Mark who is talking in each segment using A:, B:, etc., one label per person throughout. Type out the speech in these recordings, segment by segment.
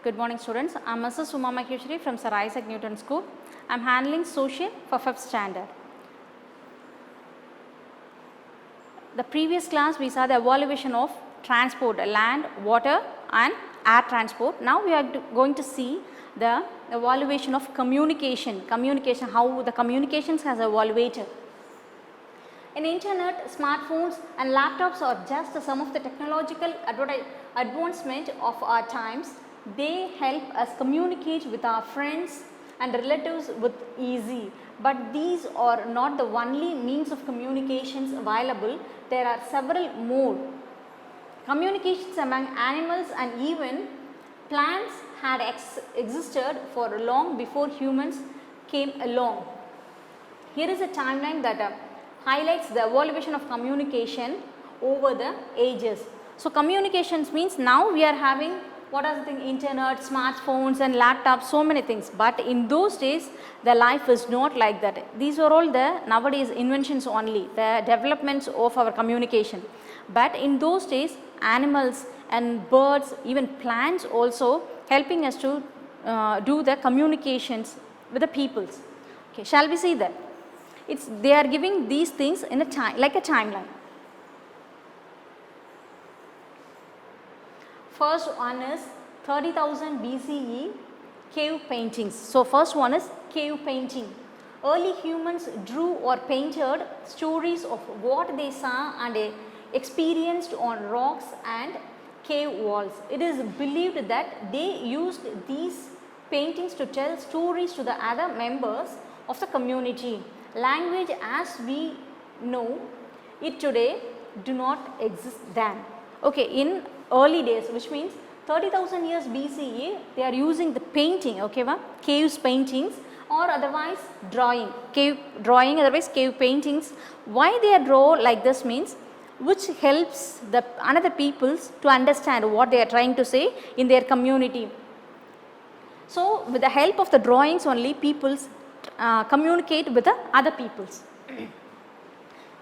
A: Good morning students. I am Mrs. Suma Maheshwari from Sir Isaac Newton School. I am handling social for 5th standard. The previous class we saw the evaluation of transport, land, water and air transport. Now we are going to see the evaluation of communication, how the communications has evaluated. In internet, smartphones and laptops are just some of the technological advancement of our times. They help us communicate with our friends and relatives with easy. But these are not the only means of communications available. There are several more. Communications among animals and even plants had existed for long before humans came along. Here is a timeline that highlights the evolution of communication over the ages. So, communications means now we are having what are the things, internet, smartphones and laptops, so many things, but in those days the life is not like that. These are all the nowadays inventions only, the developments of our communication. But in those days animals and birds, even plants also helping us to do the communications with the peoples. Okay, shall we see that? They are giving these things in a time, like a timeline. First one is 30,000 BCE cave paintings. So, first one is cave painting. Early humans drew or painted stories of what they saw and experienced on rocks and cave walls. It is believed that they used these paintings to tell stories to the other members of the community. Language as we know it today do not exist then. Okay, in early days, which means 30,000 years BCE, they are using the painting, okay, caves paintings or otherwise drawing, cave drawing, otherwise cave paintings. Why they are draw like this means which helps the another peoples to understand what they are trying to say in their community. So, with the help of the drawings only peoples communicate with the other peoples.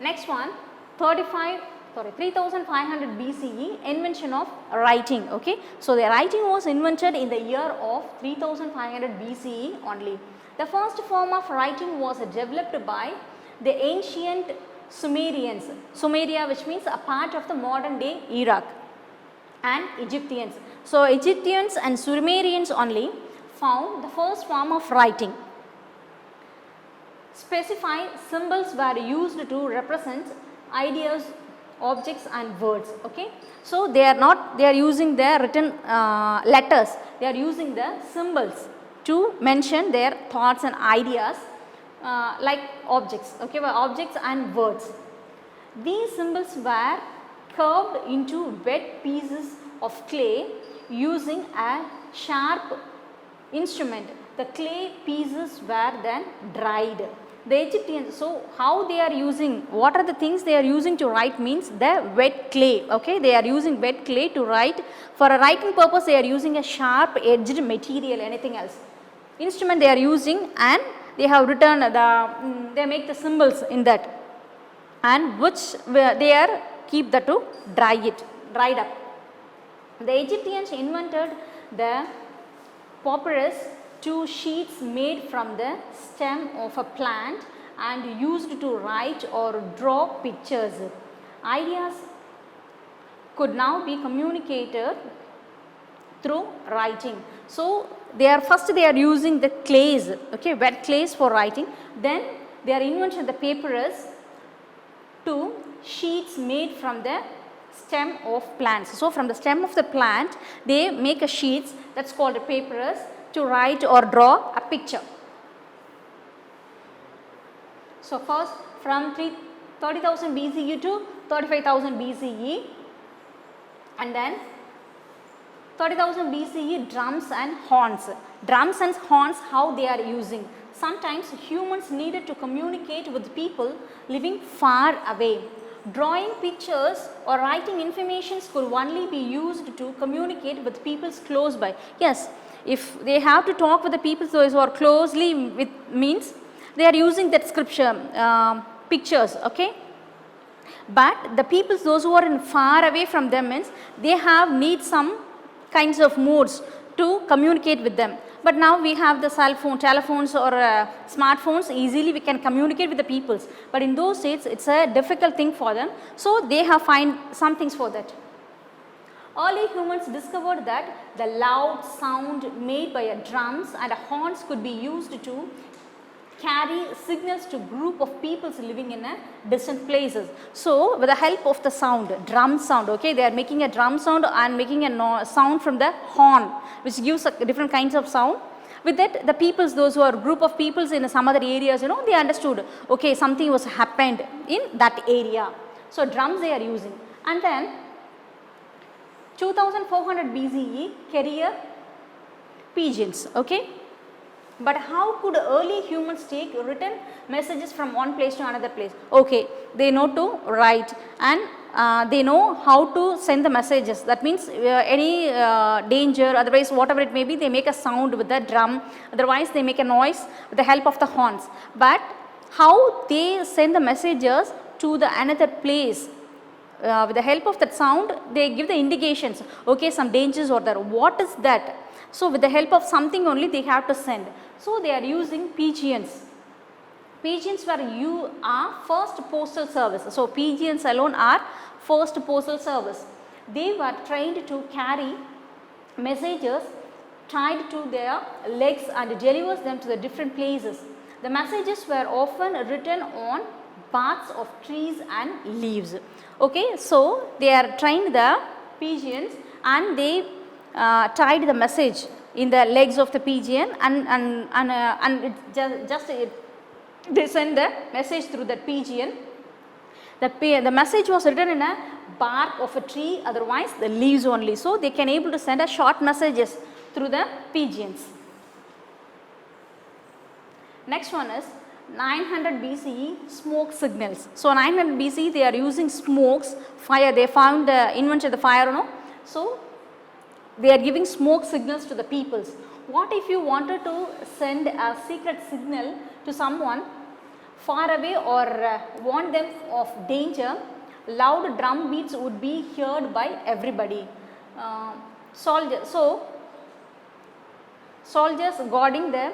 A: Next one, 3500 BCE invention of writing. Okay, so the writing was invented in the year of 3500 BCE only. The first form of writing was developed by the ancient Sumerians, Sumeria, which means a part of the modern day Iraq, and Egyptians. So, Egyptians and Sumerians only found the first form of writing. Specified symbols were used to represent ideas, objects and words. Okay. So, they are using their written letters, they are using the symbols to mention their thoughts and ideas like objects, okay, objects and words. These symbols were carved into wet pieces of clay using a sharp instrument. The clay pieces were then dried. The Egyptians, so how they are using, what are the things they are using to write means the wet clay, okay, they are using wet clay to write. For a writing purpose they are using a sharp edged material, anything else. Instrument they are using and they have written they make the symbols in that, and which they are keep that to dried up. The Egyptians invented the papyrus, two sheets made from the stem of a plant and used to write or draw pictures. Ideas could now be communicated through writing. So, they are using the clays, okay, wet clays for writing. Then they are inventing the papyrus, two sheets made from the stem of plants. So, from the stem of the plant they make a sheets, that is called a papyrus, to write or draw a picture. So, first from 30,000 BCE to 35,000 BCE, and then 30,000 BCE drums and horns. Drums and horns, how they are using. Sometimes humans needed to communicate with people living far away. Drawing pictures or writing information could only be used to communicate with people close by. Yes, if they have to talk with the people those who are closely with means they are using that scripture pictures, okay. But the people those who are in far away from them means they have need some kinds of modes to communicate with them. But now we have the cell phone, telephones or smartphones, easily we can communicate with the peoples. But in those days it's a difficult thing for them. So they have find some things for that. Early humans discovered that the loud sound made by drums and horns could be used to carry signals to group of peoples living in distant places. So with the help of the sound, drum sound, okay, they are making a drum sound and making a sound from the horn, which gives different kinds of sound. With that, the peoples, those who are group of peoples in some other areas, you know, they understood, okay, something was happened in that area. So drums they are using. And then 2400 BCE, carrier pigeons, okay. But how could early humans take written messages from one place to another place? Okay, they know to write and they know how to send the messages. That means any danger, otherwise whatever it may be, they make a sound with the drum, otherwise they make a noise with the help of the horns. But how they send the messages to the another place? With the help of that sound, they give the indications, okay, some dangers are there. What is that? So with the help of something only they have to send. So they are using pigeons. Pigeons were first postal service. So pigeons alone are first postal service. They were trained to carry messages tied to their legs and delivers them to the different places. The messages were often written on barks of trees and leaves. Okay, so they are trained the pigeons and they tied the message in the legs of the pigeon and they send the message through the pigeon. The message was written in a bark of a tree, otherwise the leaves only. So they can able to send a short messages through the pigeons. Next one is 900 BCE smoke signals. So 900 BCE they are using smokes, fire. They found invented the fire, no? So they are giving smoke signals to the peoples. What if you wanted to send a secret signal to someone far away or warn them of danger? Loud drum beats would be heard by everybody. Soldiers guarding the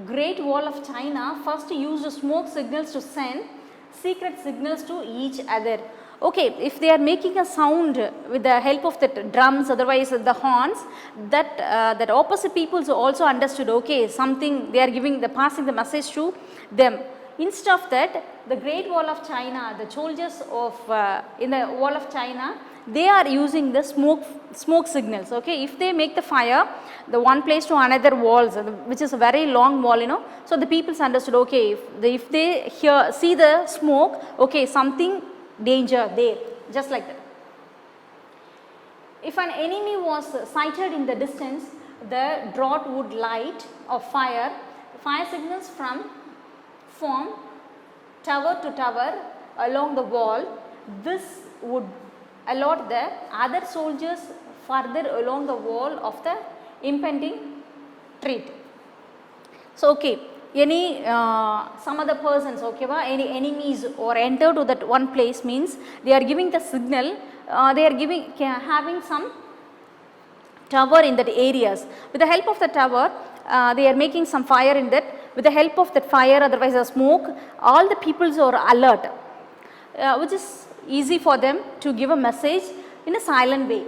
A: Great Wall of China first used smoke signals to send secret signals to each other. Okay, if they are making a sound with the help of the drums, otherwise the horns, that opposite peoples also understood, okay, something they are giving, the passing the message to them. Instead of that, the Great Wall of China, the soldiers of in the Wall of China, they are using the smoke signals. Okay, if they make the fire, the one place to another walls, which is a very long wall, you know. So the peoples understood, okay, if they see the smoke, okay, something danger there, just like that. If an enemy was sighted in the distance, the draught would light of fire signals from tower to tower along the wall. This would alert the other soldiers further along the wall of the impending threat. So, okay, any some other persons, okay, any enemies or enter to that one place means they are giving the signal, they are having some tower in that areas. With the help of the tower, they are making some fire in that. With the help of that fire, otherwise the smoke, all the peoples are alert, which is easy for them to give a message in a silent way.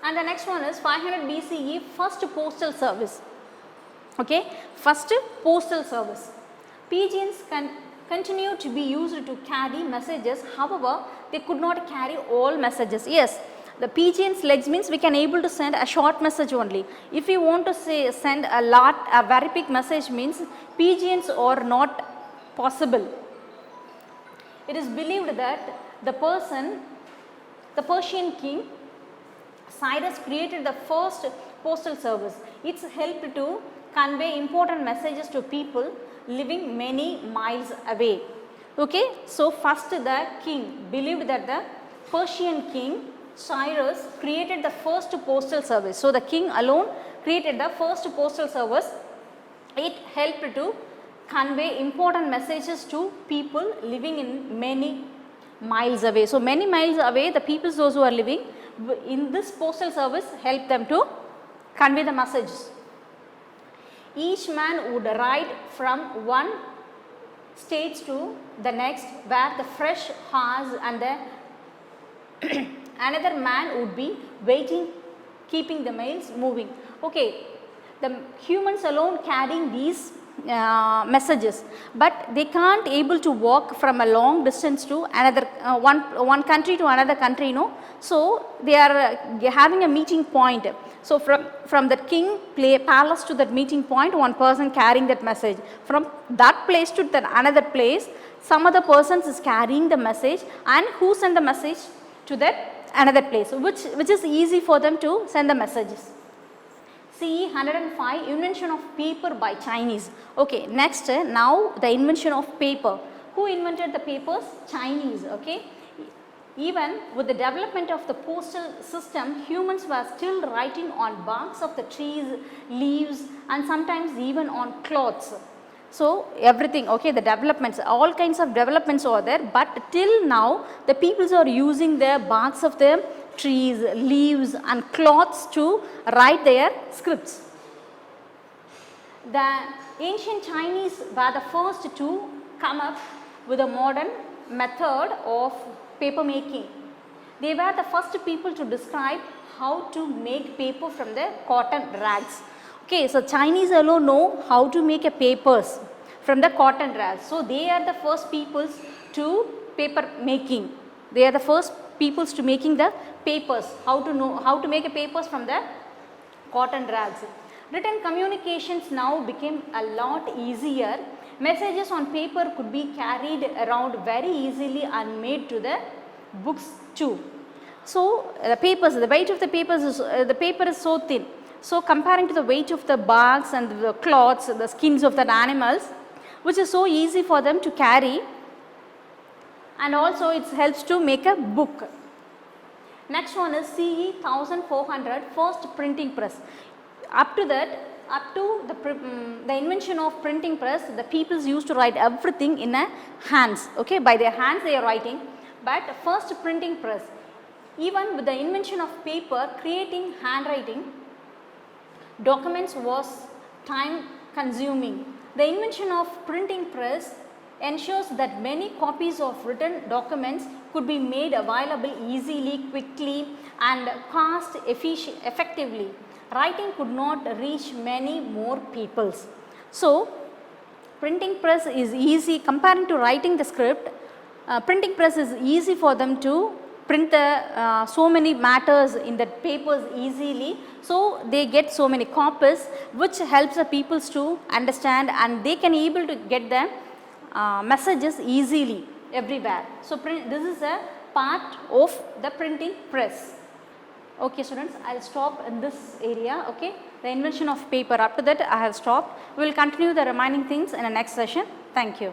A: And the next one is 500 BCE, first postal service. Okay, first postal service. Pigeons can continue to be used to carry messages. However, they could not carry all messages. Yes, the pigeon's legs means we can able to send a short message only. If you want to send a very big message means pigeons are not possible. It is believed that the Persian king Cyrus created the first postal service. It helped to convey important messages to people living many miles away. Okay, so first the king believed that the Persian king Cyrus created the first postal service. So the king alone created the first postal service. It helped to convey important messages to people living in many miles away. So many miles away, the people those who are living, in this postal service help them to convey the messages. Each man would ride from one stage to the next where the fresh horse and the another man would be waiting, keeping the mails moving. Okay, the humans alone carrying these messages, but they can't able to walk from a long distance to another one country to another country, you know. So they are having a meeting point. So from the king palace to that meeting point, one person carrying that message. From that place to that another place, some other persons is carrying the message, and who send the message to that another place, which is easy for them to send the messages. CE 105, invention of paper by Chinese. Okay, next now the invention of paper. Who invented the papers? Chinese. Okay, even with the development of the postal system, humans were still writing on barks of the trees, leaves, and sometimes even on cloths. So everything, okay, the developments, all kinds of developments are there, but till now the peoples are using the barks of the trees, leaves and cloths to write their scripts. The ancient Chinese were the first to come up with a modern method of paper making. They were the first people to describe how to make paper from the cotton rags. Okay, so Chinese alone know how to make a papers from the cotton rags. So they are the first peoples to paper making. They are the first peoples to making the papers, how to make a papers from the cotton rags. Written communications now became a lot easier. Messages on paper could be carried around very easily and made to the books too. So the papers, the weight of the papers is the paper is so thin. So comparing to the weight of the barks and the cloths, the skins of the animals, which is so easy for them to carry, and also it helps to make a book. Next one is CE 1400, first printing press. Up to the invention of printing press, the peoples used to write everything in a hands. Okay, by their hands they are writing. But first printing press, even with the invention of paper, creating handwriting documents was time consuming. The invention of printing press ensures that many copies of written documents could be made available easily, quickly and cost effectively. Writing could not reach many more peoples. So printing press is easy comparing to writing the script. Printing press is easy for them to print the so many matters in the papers easily. So they get so many copies, which helps the peoples to understand, and they can able to get the messages easily everywhere. So this is a part of the printing press. Okay students, I will stop in this area. Okay, the invention of paper, up to that I have stopped. We will continue the remaining things in the next session. Thank you.